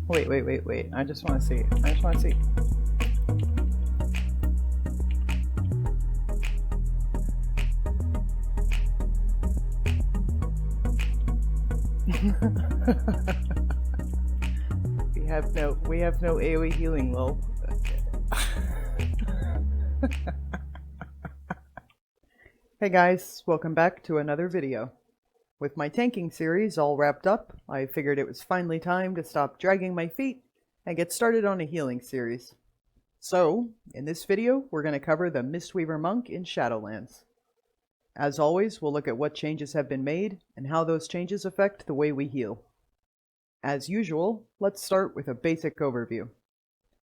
Wait. I just want to see. I just want to see. we have no AoE healing, lol. Hey guys, welcome back to another video. With my tanking series all wrapped up, I figured it was finally time to stop dragging my feet and get started on a healing series. So, in this video, we're going to cover the MistWeaver monk in Shadowlands. As always, we'll look at what changes have been made and how those changes affect the way we heal. As usual, let's start with a basic overview.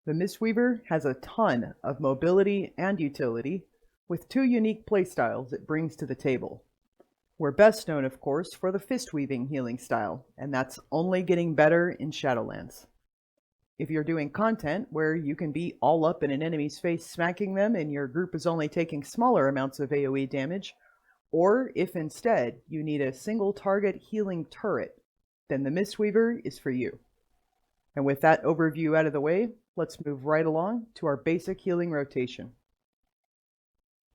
The MistWeaver has a ton of mobility and utility, with two unique playstyles it brings to the table. We're best known, of course, for the fist-weaving healing style, and that's only getting better in Shadowlands. If you're doing content where you can be all up in an enemy's face smacking them and your group is only taking smaller amounts of AoE damage, or if instead you need a single target healing turret, then the MistWeaver is for you. And with that overview out of the way, let's move right along to our basic healing rotation.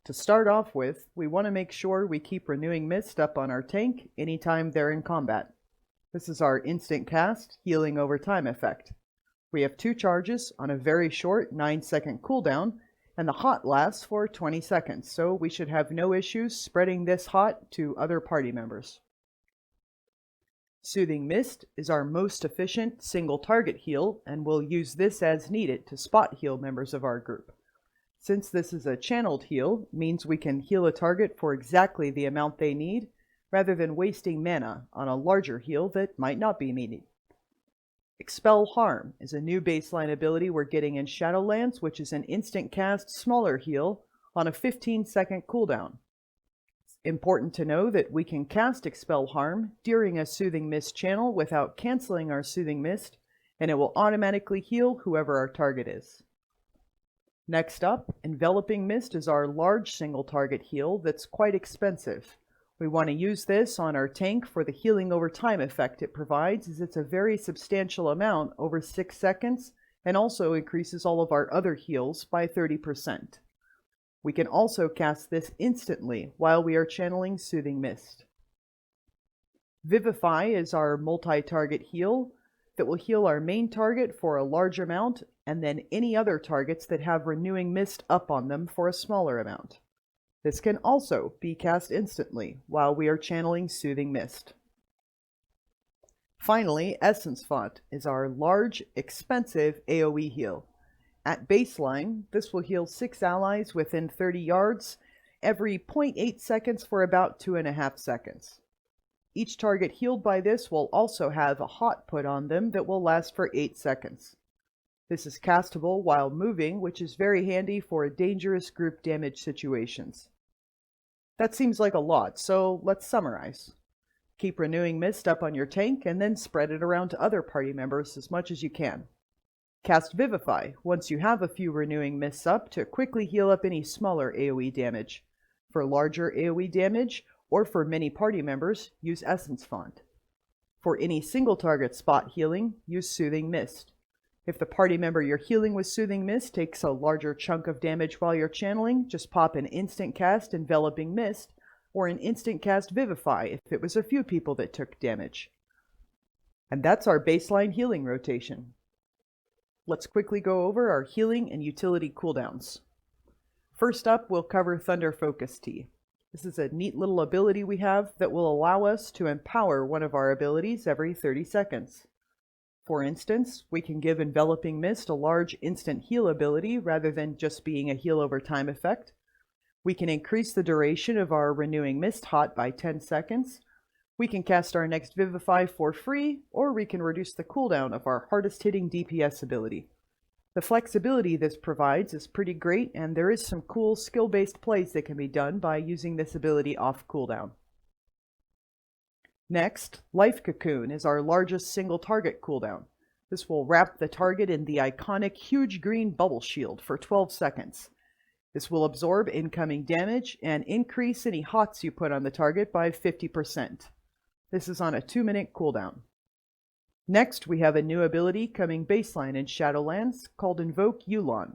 To start off with, we want to make sure we keep Renewing Mist up on our tank anytime they're in combat. This is our instant cast, healing over time effect. We have two charges on a very short 9-second cooldown, and the hot lasts for 20 seconds, so we should have no issues spreading this hot to other party members. Soothing Mist is our most efficient single target heal, and we'll use this as needed to spot heal members of our group. Since this is a channeled heal, it means we can heal a target for exactly the amount they need, rather than wasting mana on a larger heal that might not be needed. Expel Harm is a new baseline ability we're getting in Shadowlands, which is an instant cast smaller heal on a 15-second cooldown. It's important to know that we can cast Expel Harm during a Soothing Mist channel without canceling our Soothing Mist, and it will automatically heal whoever our target is. Next up, Enveloping Mist is our large single target heal that's quite expensive. We want to use this on our tank for the healing over time effect it provides, as it's a very substantial amount over 6 seconds and also increases all of our other heals by 30%. We can also cast this instantly while we are channeling Soothing Mist. Vivify is our multi-target heal that will heal our main target for a large amount and then any other targets that have Renewing Mist up on them for a smaller amount. This can also be cast instantly while we are channeling Soothing Mist. Finally, Essence Font is our large, expensive AoE heal. At baseline, this will heal 6 allies within 30 yards every 0.8 seconds for about 2.5 seconds. Each target healed by this will also have a hot put on them that will last for 8 seconds. This is castable while moving, which is very handy for dangerous group damage situations. That seems like a lot, so let's summarize. Keep Renewing Mist up on your tank and then spread it around to other party members as much as you can. Cast Vivify once you have a few Renewing Mists up to quickly heal up any smaller AoE damage. For larger AoE damage, or for many party members, use Essence Font. For any single target spot healing, use Soothing Mist. If the party member you're healing with Soothing Mist takes a larger chunk of damage while you're channeling, just pop an instant cast Enveloping Mist, or an instant cast Vivify if it was a few people that took damage. And that's our baseline healing rotation. Let's quickly go over our healing and utility cooldowns. First up, we'll cover Thunder Focus Tea. This is a neat little ability we have that will allow us to empower one of our abilities every 30 seconds. For instance, we can give Enveloping Mist a large instant heal ability rather than just being a heal over time effect. We can increase the duration of our Renewing Mist hot by 10 seconds. We can cast our next Vivify for free, or we can reduce the cooldown of our hardest hitting DPS ability. The flexibility this provides is pretty great, and there is some cool skill-based plays that can be done by using this ability off cooldown. Next, Life Cocoon is our largest single target cooldown. This will wrap the target in the iconic huge green bubble shield for 12 seconds. This will absorb incoming damage and increase any hots you put on the target by 50%. This is on a 2-minute cooldown. Next, we have a new ability coming baseline in Shadowlands called Invoke Yulon.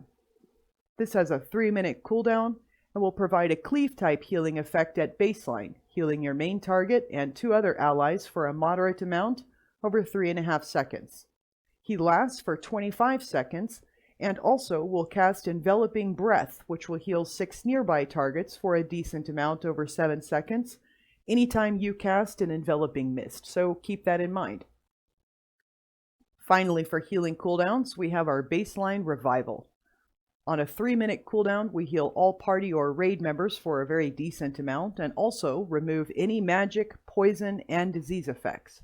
This has a 3-minute cooldown and will provide a cleave-type healing effect at baseline, healing your main target and 2 other allies for a moderate amount over 3.5 seconds. He lasts for 25 seconds and also will cast Enveloping Breath, which will heal 6 nearby targets for a decent amount over 7 seconds anytime you cast an Enveloping Mist, so keep that in mind. Finally, for healing cooldowns, we have our baseline Revival. On a 3-minute cooldown, we heal all party or raid members for a very decent amount and also remove any magic, poison, and disease effects.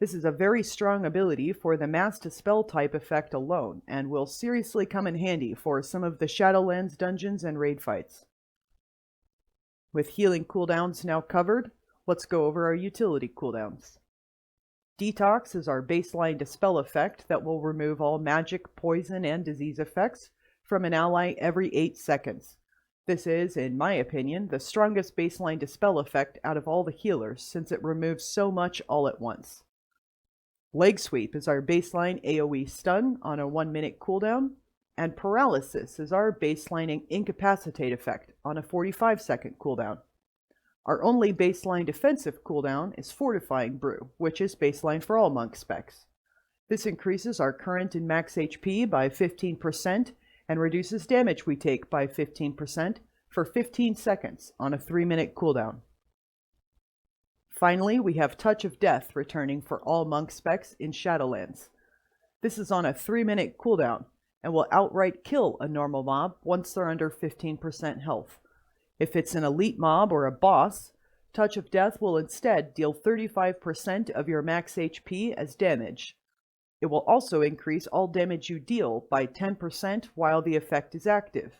This is a very strong ability for the Mass Dispel type effect alone and will seriously come in handy for some of the Shadowlands dungeons and raid fights. With healing cooldowns now covered, let's go over our utility cooldowns. Detox is our baseline Dispel effect that will remove all magic, poison, and disease effects from an ally every 8 seconds. This is, in my opinion, the strongest baseline Dispel effect out of all the healers since it removes so much all at once. Leg Sweep is our baseline AoE stun on a 1-minute cooldown, and Paralysis is our baseline Incapacitate effect on a 45-second cooldown. Our only baseline defensive cooldown is Fortifying Brew, which is baseline for all monk specs. This increases our current and max HP by 15% and reduces damage we take by 15% for 15 seconds on a 3-minute cooldown. Finally, we have Touch of Death returning for all monk specs in Shadowlands. This is on a 3-minute cooldown and will outright kill a normal mob once they're under 15% health. If it's an elite mob or a boss, Touch of Death will instead deal 35% of your max HP as damage. It will also increase all damage you deal by 10% while the effect is active.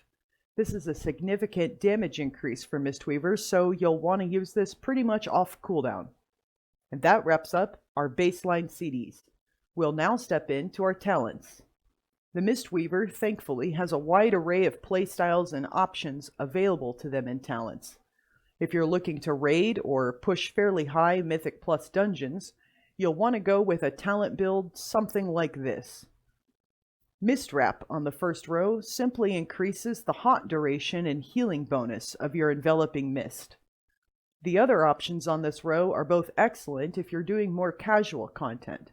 This is a significant damage increase for MistWeavers, so you'll want to use this pretty much off cooldown. And that wraps up our baseline CDs. We'll now step into our talents. The MistWeaver, thankfully, has a wide array of playstyles and options available to them in talents. If you're looking to raid or push fairly high Mythic Plus dungeons, you'll want to go with a talent build something like this. Mist Wrap on the first row simply increases the hot duration and healing bonus of your enveloping mist. The other options on this row are both excellent if you're doing more casual content.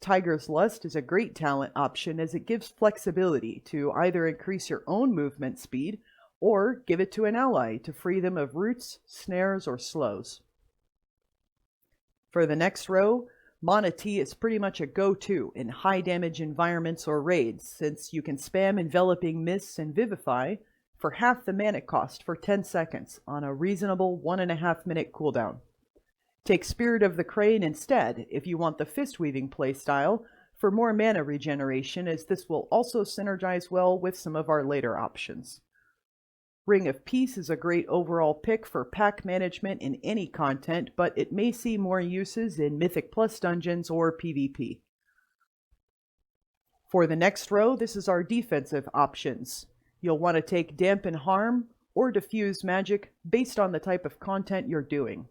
Tiger's Lust is a great talent option as it gives flexibility to either increase your own movement speed or give it to an ally to free them of roots, snares, or slows. For the next row, Mana Tea is pretty much a go-to in high-damage environments or raids, since you can spam Enveloping Mists and Vivify for half the mana cost for 10 seconds on a reasonable 1.5-minute cooldown. Take Spirit of the Crane instead if you want the Fist-Weaving playstyle for more mana regeneration, as this will also synergize well with some of our later options. Ring of Peace is a great overall pick for pack management in any content, but it may see more uses in Mythic Plus dungeons or PvP. For the next row, this is our defensive options. You'll want to take Dampen Harm or Diffuse Magic based on the type of content you're doing.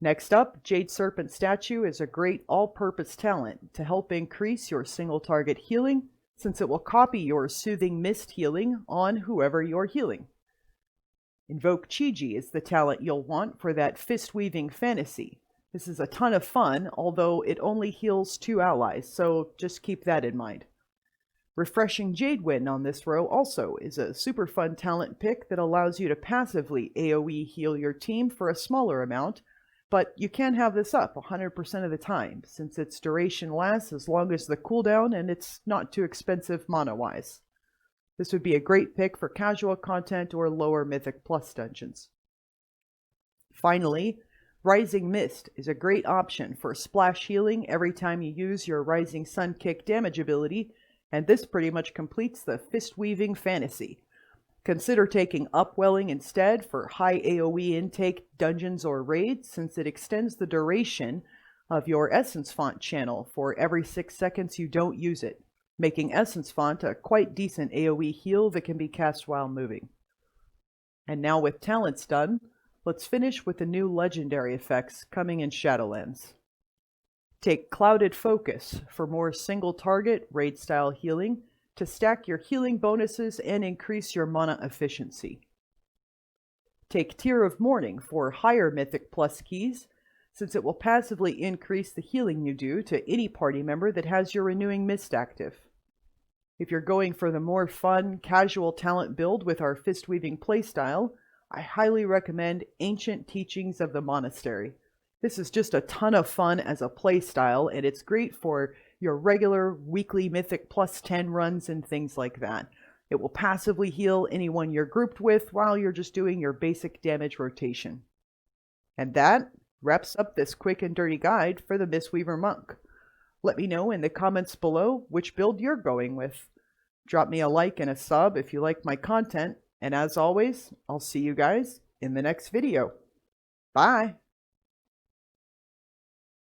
Next up, Jade Serpent Statue is a great all-purpose talent to help increase your single target healing, since it will copy your Soothing Mist healing on whoever you're healing. Invoke Chi-Ji is the talent you'll want for that fist-weaving fantasy. This is a ton of fun, although it only heals 2 allies, so just keep that in mind. Refreshing Jade Wind on this row also is a super fun talent pick that allows you to passively AoE heal your team for a smaller amount, but you can have this up 100% of the time, since its duration lasts as long as the cooldown and it's not too expensive mana-wise. This would be a great pick for casual content or lower Mythic Plus dungeons. Finally, Rising Mist is a great option for splash healing every time you use your Rising Sun Kick damage ability, and this pretty much completes the fist-weaving fantasy. Consider taking Upwelling instead for high AoE intake dungeons or raids, since it extends the duration of your Essence Font channel for every 6 seconds you don't use it, making Essence Font a quite decent AoE heal that can be cast while moving. And now with talents done, let's finish with the new legendary effects coming in Shadowlands. Take Clouded Focus for more single target raid style healing to stack your healing bonuses and increase your mana efficiency. Take Tear of Mourning for higher Mythic Plus keys, since it will passively increase the healing you do to any party member that has your Renewing Mist active. If you're going for the more fun, casual talent build with our fist-weaving playstyle, I highly recommend Ancient Teachings of the Monastery. This is just a ton of fun as a playstyle, and it's great for your regular weekly Mythic plus 10 runs and things like that. It will passively heal anyone you're grouped with while you're just doing your basic damage rotation. And that wraps up this quick and dirty guide for the MistWeaver Monk. Let me know in the comments below which build you're going with. Drop me a like and a sub if you like my content, and as always, I'll see you guys in the next video. Bye!